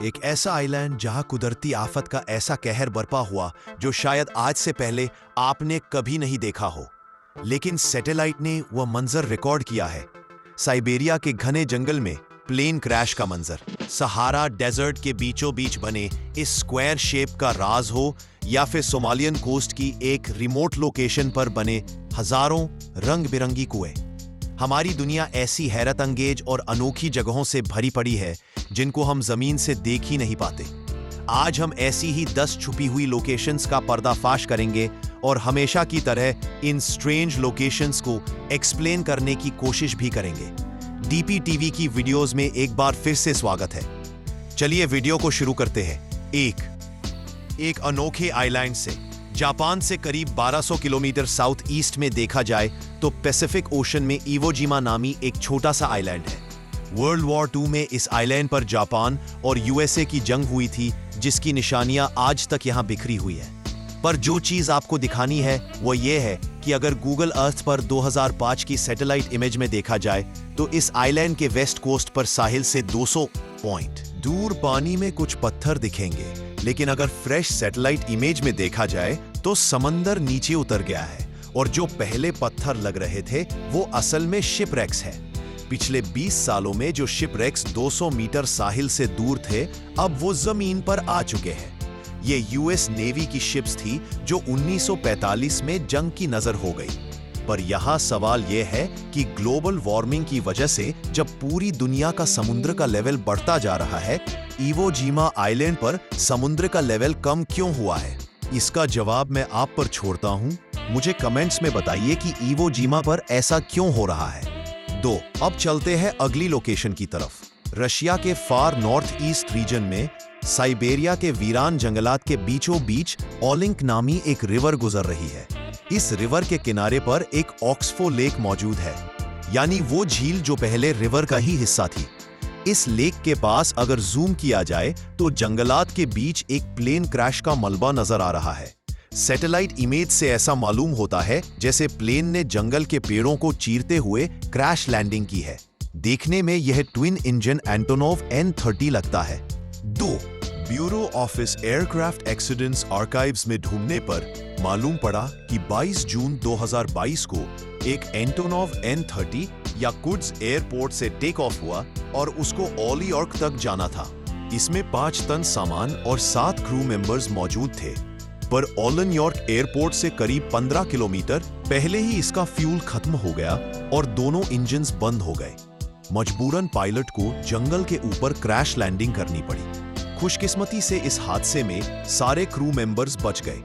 एक ऐसा आइलैंड जहां कुदरती आफत का ऐसा कहर बरपा हुआ जो शायद आज से पहले आपने कभी नहीं देखा हो, लेकिन सैटेलाइट ने वह मंजर रिकॉर्ड किया है। साइबेरिया के घने जंगल में प्लेन क्रैश का मंजर, सहारा डेजर्ट के बीचों बीच बने इस स्क्वायर शेप का राज हो, या फिर सोमालियन कोस्ट की एक रिमोट लोकेशन पर बने हजारों रंग बिरंगी कुएं। हमारी दुनिया ऐसी हैरत अंगेज और अनोखी जगहों से भरी पड़ी है जिनको हम जमीन से देख ही नहीं पाते। आज हम ऐसी ही 10 छुपी हुई लोकेशंस का पर्दाफाश करेंगे और हमेशा की तरह इन स्ट्रेंज लोकेशंस को एक्सप्लेन करने की कोशिश भी करेंगे। डीपी टीवी की वीडियोस में एक बार फिर से स्वागत है। चलिए वीडियो को शुरू करते हैं। एक अनोखे आइलैंड से। जापान से करीब 1200 किलोमीटर साउथ ईस्ट में देखा जाए तो पैसिफिक ओशन में इवोजिमा नामी एक छोटा सा आइलैंड है। वर्ल्ड वॉर 2 में इस आइलैंड पर जापान और यूएसए की जंग हुई थी, जिसकी निशानियां आज तक यहां बिखरी हुई है। पर जो चीज आपको दिखानी है वो ये है कि अगर गूगल अर्थ पर 2005 की सैटेलाइट इमेज में देखा जाए तो इस आइलैंड के वेस्ट कोस्ट पर साहिल से 200 पॉइंट दूर पानी में कुछ पत्थर दिखेंगे, लेकिन अगर फ्रेश सैटेलाइट इमेज में देखा जाए तो समंदर नीचे उतर गया है और जो पहले पत्थर लग रहे थे वो असल में शिपरेक्स है। पिछले 20 सालों में जो शिपरेक्स 200 मीटर साहिल से दूर थे, अब वो जमीन पर आ चुके हैं। ये यूएस नेवी की शिप्स थी जो 1945 में जंग की नजर हो गई। पर यहां सवाल यह है कि ग्लोबल वार्मिंग की वजह से जब पूरी दुनिया का समुद्र का लेवल बढ़ता जा रहा है, इवोजिमा आइलैंड पर समुद्र का लेवल कम क्यों हुआ है? इसका जवाब मैं आप पर छोड़ता हूं। मुझे कमेंट्स में बताइए कि इवोजिमा पर ऐसा क्यों हो रहा है। अब चलते हैं अगली लोकेशन की तरफ। रशिया के फार नॉर्थ ईस्ट रीजन में साइबेरिया के वीरान जंगलात के बीचों बीच ओलिंक नामी एक रिवर गुजर रही है। इस रिवर के किनारे पर एक ऑक्सफो लेक मौजूद है, यानी वो झील जो पहले रिवर का ही हिस्सा थी। इस लेक के पास अगर जूम किया जाए तो जंगलात के बीच एक प्लेन क्रैश का मलबा नजर आ रहा है। सैटेलाइट इमेज से ऐसा मालूम होता है जैसे प्लेन ने जंगल के पेड़ों को चीरते हुए क्रैश लैंडिंग की है। देखने में यह ट्विन इंजन एंटोनोव N30 लगता है। Bureau office aircraft accidents archives में ढूंढने पर मालूम पड़ा कि 22 जून 2022 को एक एंटोनोव N30 याकुत्स्क एयरपोर्ट से टेक ऑफ हुआ और उसको ओलियॉर्क तक जाना था। इसमें 5 टन सामान और 7 क्रू मेंबर्स मौजूद थे, पर ओलियॉर्क एयरपोर्ट से करीब 15 किलोमीटर पहले ही इसका फ्यूल खत्म हो गया और दोनों इंजन्स बंद हो गए। मजबूरन पायलट को जंगल के ऊपर क्रैश लैंडिंग करनी पड़ी। खुशकिस्मती से इस हादसे में सारे क्रू मेंबर्स बच गए,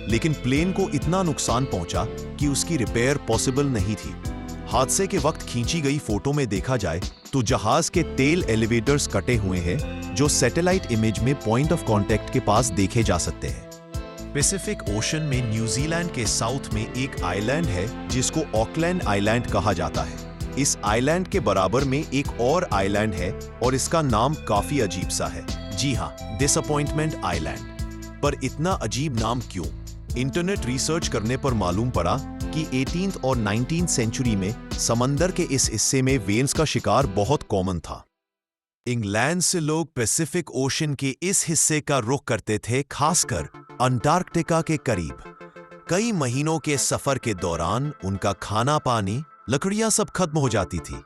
लेकिन प्लेन को इतना नुकसान पहुंचा कि उसकी रिपेयर पॉसिबल नहीं थी। हादसे के वक्त खींची गई फोटो में देखा जाए तो जहाज के टेल एलिवेटर्स कटे हुए हैं, जो सैटेलाइट इमेज में पॉइंट ऑफ कांटेक्ट के पास देखे जा सकते हैं। पैसिफिक ओशन में न्यूजीलैंड के साउथ में एक आइलैंड है जिसको ऑकलैंड आइलैंड कहा जाता है। इस आइलैंड के बराबर में एक और आइलैंड है और इसका नाम काफी अजीब सा है। जी हाँ, डिसअपॉइंटमेंट आइलैंड। पर इतना अजीब नाम क्यों? इंटरनेट रिसर्च करने पर मालूम पड़ा कि 18th और 19th सेंचुरी में समंदर के इस हिस्से में वेल्स का शिकार बहुत कॉमन था। इंग्लैंड से लोग पैसिफिक ओशन के इस हिस्से का रुख करते थे, खासकर अंटार्कटिका के करीब। कई महीनों के सफर के दौरान उनका खाना पानी, लकड़ियां सब खत्म हो जाती थी।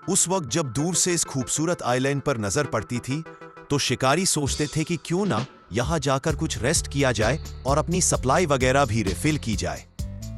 उस वक्त जब दूर से इस खूबसूरत आइलैंड पर नजर पड़ती थी तो शिकारी सोचते थे कि क्यों ना यहां जाकर कुछ रेस्ट किया जाए और अपनी सप्लाई वगैरह भी रिफिल की जाए।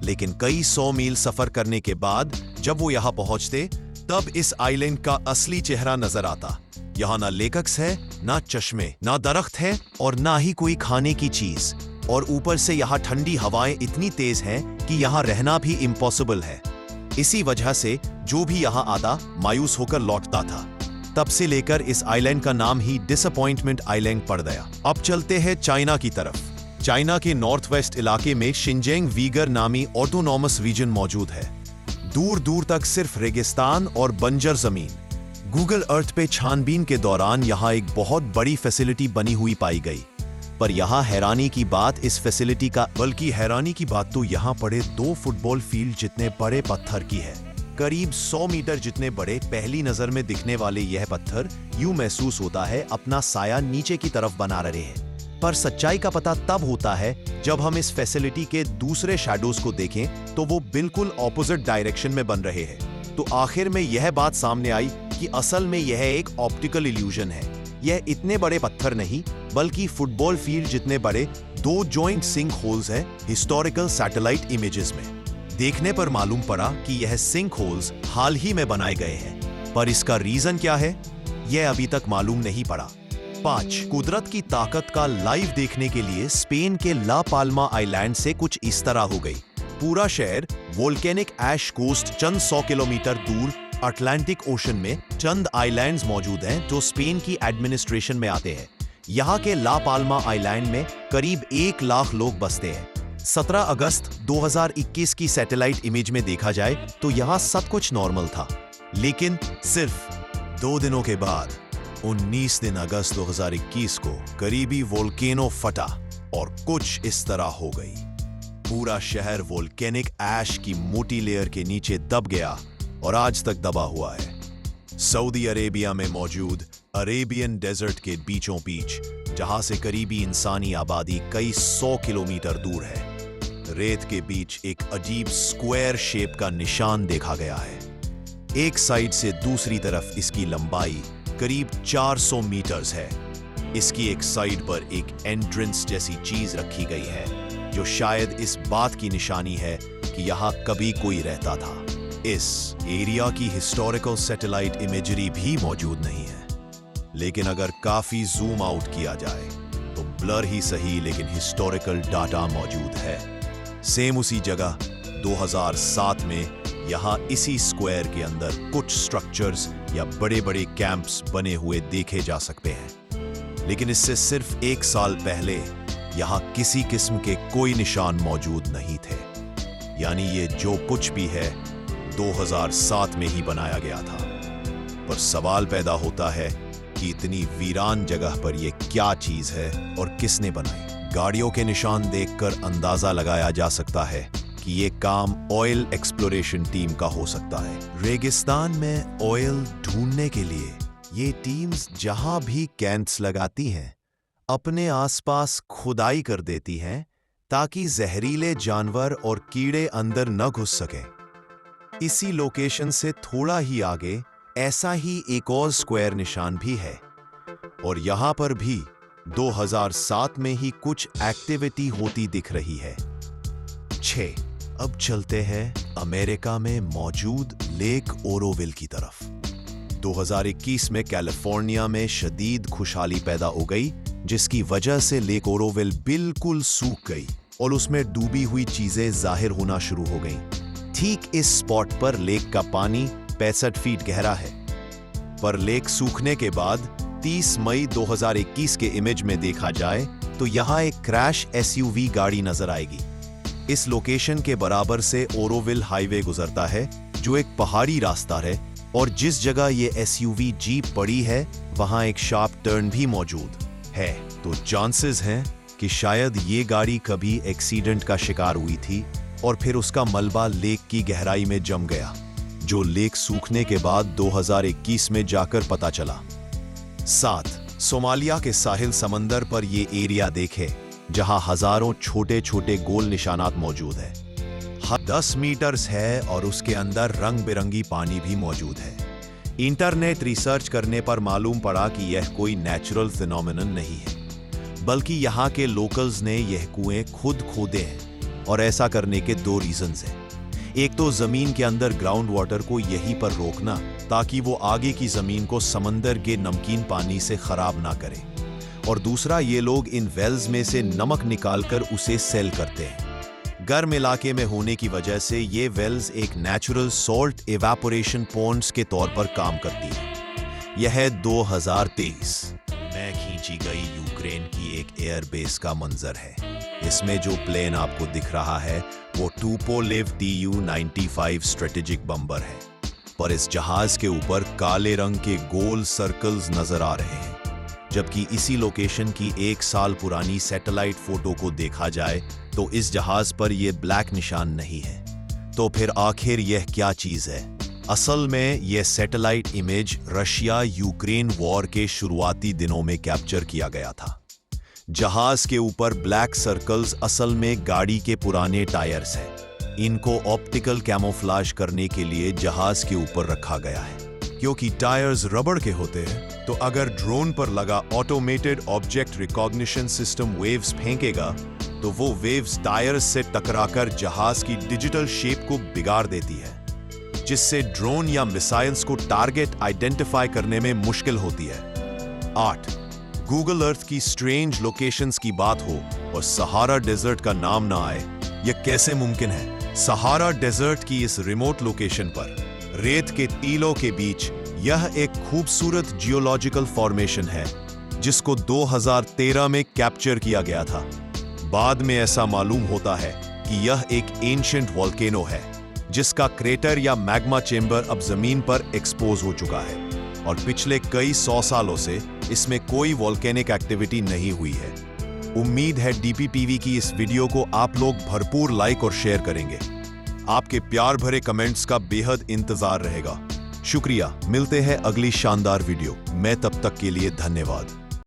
लेकिन कई 100 मील सफर करने के बाद जब वो यहां पहुंचते, तब इस आइलैंड का असली चेहरा नजर आता। यहां ना लेकक्स है, ना चश्मे, ना दरख्त है और ना ही कोई खाने की चीज। और ऊपर से यहां ठंडी हवाएं इतनी तेज हैं कि यहां रहना भी इम्पॉसिबल है। इसी वजह से जो भी यहां आता मायूस होकर लौटता था। तब से लेकर इस आइलैंड का नाम ही डिसअपॉइंटमेंट आइलैंड पड़ गया। अब चलते हैं चाइना की तरफ। चाइना के नॉर्थ वेस्ट इलाके में शिनजियांग वीगर नामी ऑटोनॉमस रीजन मौजूद है। दूर दूर तक सिर्फ रेगिस्तान और बंजर जमीन। गूगल अर्थ पे छानबीन के दौरान यहां एक बहुत बड़ी फैसिलिटी बनी हुई पाई गई। पर यहां हैरानी की बात इस फैसिलिटी का, बल्कि हैरानी की बात तो यहां पड़े 2 फुटबॉल फील्ड जितने बड़े पत्थर की है। करीब 100 मीटर जितने बड़े पहली नजर में दिखने वाले यह पत्थर यूं महसूस होता है अपना साया नीचे की तरफ बना रहे हैं। पर सच्चाई का पता तब होता है जब हम इस फैसिलिटी के दूसरे शैडोज को देखें तो वो बिल्कुल ऑपोजिट डायरेक्शन में बन रहे हैं। तो आखिर में यह बात सामने आई कि असल में यह एक ऑप्टिकल इल्यूजन है। यह इतने बड़े पत्थर नहीं बल्कि फुटबॉल फील्ड जितने बड़े 2 जॉइंट सिंक होल्स हैं हिस्टोरिकल सैटेलाइट इमेजेस में। देखने पर मालूम पड़ा कि यह सिंक होल्स हाल ही में बनाए गए हैं, पर इसका रीजन क्या है यह अभी तक मालूम नहीं पड़ा। 5 कुदरत की ताकत का लाइव देखने के लिए स्पेन के ला पाल्मा आइलैंड से कुछ इस तरह हो गई। पूरा शहर वोल्केनिक ऐश कोस्ट चंद 100 किलोमीटर दूर अटलांटिक ओशन में चंद आइलैंड्स मौजूद हैं जो स्पेन की एडमिनिस्ट्रेशन में आते हैं। यहाँ के ला पाल्मा आइलैंड में करीब 1 लाख लोग बसते हैं। 17 अगस्त 2021 की सैटेलाइट इमेज में देखा जाए तो यहाँ सब कुछ नॉर्मल था, लेकिन सिर्फ 2 दिनों के बाद 19 दिन अगस्त 2021 को करीबी वोल्केनो फटा और कुछ इस तरह हो गई। पूरा शहर वोल्केनिक ऐश की मोटी लेयर के नीचे दब गया और आज तक दबा हुआ है। सऊदी अरेबिया में मौजूद अरेबियन डेजर्ट के बीचों बीच, जहां से करीबी इंसानी आबादी कई 100 किलोमीटर दूर है, रेत के बीच एक अजीब स्क्वायर शेप का निशान देखा गया है। एक साइड से दूसरी तरफ इसकी लंबाई करीब 400 मीटर्स है। इसकी एक साइड पर एक एंट्रेंस जैसी चीज रखी गई है जो शायद इस बात की निशानी है कि यहां कभी कोई रहता था। इस एरिया की हिस्टोरिकल सैटेलाइट इमेजरी भी मौजूद नहीं है, लेकिन अगर काफी जूम आउट किया जाए तो ब्लर ही सही लेकिन हिस्टोरिकल डाटा मौजूद है। सेम उसी जगह 2007 में यहां इसी स्क्वायर के अंदर कुछ स्ट्रक्चर्स या बड़े बड़े कैंप्स बने हुए देखे जा सकते हैं, लेकिन इससे सिर्फ 1 साल पहले यहां किसी किस्म के कोई निशान मौजूद नहीं थे। यानी ये जो कुछ भी है 2007 में ही बनाया गया था। पर सवाल पैदा होता है कि इतनी वीरान जगह पर यह क्या चीज है और किसने बनाई। गाड़ियों के निशान देखकर अंदाजा लगाया जा सकता है कि ये काम ऑयल एक्सप्लोरेशन टीम का हो सकता है। रेगिस्तान में ऑयल ढूंढने के लिए ये टीम्स जहां भी कैंप्स लगाती हैं, अपने आसपास खुदाई कर देती हैं ताकि जहरीले जानवर और कीड़े अंदर न घुस सकें। इसी लोकेशन से थोड़ा ही आगे ऐसा ही एक और स्क्वायर निशान भी है और यहां पर भी 2007 में ही कुछ एक्टिविटी होती दिख रही है। 6 अब चलते हैं अमेरिका में मौजूद लेक ओरोविल की तरफ। 2021 में कैलिफोर्निया में शदीद खुशहाली पैदा हो गई, जिसकी वजह से लेक ओरोविल बिल्कुल सूख गई और उसमें डूबी हुई चीजें जाहिर होना शुरू हो गईं। ठीक इस स्पॉट पर लेक का पानी 65 फीट गहरा है, पर लेक सूखने के बाद 30 मई 2021 के इमेज में देखा जाए तो यहां एक क्रैश एसयूवी गाड़ी नजर आएगी। इस लोकेशन के बराबर से ओरोविल हाईवे गुजरता है जो एक पहाड़ी रास्ता है, और जिस जगह ये एसयूवी जीप पड़ी है वहां एक शार्प टर्न भी मौजूद है। तो चांसेस हैं कि शायद ये गाड़ी कभी एक्सीडेंट का शिकार हुई थी और फिर उसका मलबा लेक की गहराई में जम गया, जो लेक सूखने के बाद 2021 में जाकर पता चला। 7 सोमालिया के साहिल समंदर पर ये एरिया देखे जहां हजारों छोटे छोटे गोल निशानात मौजूद है। 10 मीटर्स है और उसके अंदर रंग बिरंगी पानी भी मौजूद है। इंटरनेट रिसर्च करने पर मालूम पड़ा कि यह कोई नेचुरल फिनोमिनन नहीं है, बल्कि यहाँ के लोकल्स ने यह कुएं खुद खोदे हैं, और ऐसा करने के 2 रीजंस हैं। एक तो जमीन के अंदर ग्राउंड वाटर को यहीं पर रोकना ताकि वो आगे की जमीन को समंदर के नमकीन पानी से खराब ना करे, और दूसरा ये लोग इन वेल्स में से नमक निकालकर उसे सेल करते हैं। गर्म इलाके में होने की वजह से ये वेल्स एक नेचुरल सॉल्ट इवेपोरेशन पॉन्ड्स के तौर पर काम करती है। यह 2023 में खींची गई यूक्रेन की एक एयरबेस का मंजर है। इसमें जो प्लेन आपको दिख रहा है वो टुपोलेव Tu-95 स्ट्रेटेजिक बम्बर है, पर इस जहाज के ऊपर काले रंग के गोल सर्कल्स नजर आ रहे हैं। जबकि इसी लोकेशन की 1 साल पुरानी सैटेलाइट फोटो को देखा जाए तो इस जहाज पर यह ब्लैक निशान नहीं है। तो फिर आखिर यह क्या चीज है? असल में यह satellite image Russia Ukraine war के शुरुआती दिनों में कैप्चर किया गया था। जहाज के ऊपर ब्लैक सर्कल्स असल में गाड़ी के पुराने टायर्स हैं। इनको ऑप्टिकल कैमोफ्लेज करने के लिए जहाज के ऊपर रखा गया है। क्योंकि टायर्स रबड़ के होते हैं, तो अगर ड्रोन पर लगा automated object recognition system waves फेंकेगा, तो वो वेव्स टायर्स से टकराकर जहाज की डिजिटल शेप को बिगाड़ देती है, जिससे ड्रोन या मिसाइल्स को टारगेट आइडेंटिफाई करने में मुश्किल होती है। 8. गूगल अर्थ की स्ट्रेंज लोकेशंस की बात हो और सहारा डेजर्ट का नाम ना आए, यह कैसे मुमकिन है? सहारा डेजर्ट की इस रिमोट लोकेशन पर रेत के टीलों के बीच यह एक खूबसूरत जियोलॉजिकल फॉर्मेशन है, जिसको 2013 में कैप्चर किया गया था। बाद में ऐसा मालूम होता है कि यह एक एंशिएंट वोल्केनो है, जिसका क्रेटर या मैग्मा चेंबर अब जमीन पर एक्सपोज हो चुका है और पिछले कई 100 सालों से इसमें कोई वोल्केनिक एक्टिविटी नहीं हुई है। उम्मीद है डीपीपीवी की इस वीडियो को आप लोग भरपूर लाइक और शेयर करेंगे। आपके प्यार भरे कमेंट्स का बेहद इंतजार रहेगा। शुक्रिया। मिलते हैं अगली शानदार वीडियो में, तब तक के लिए धन्यवाद।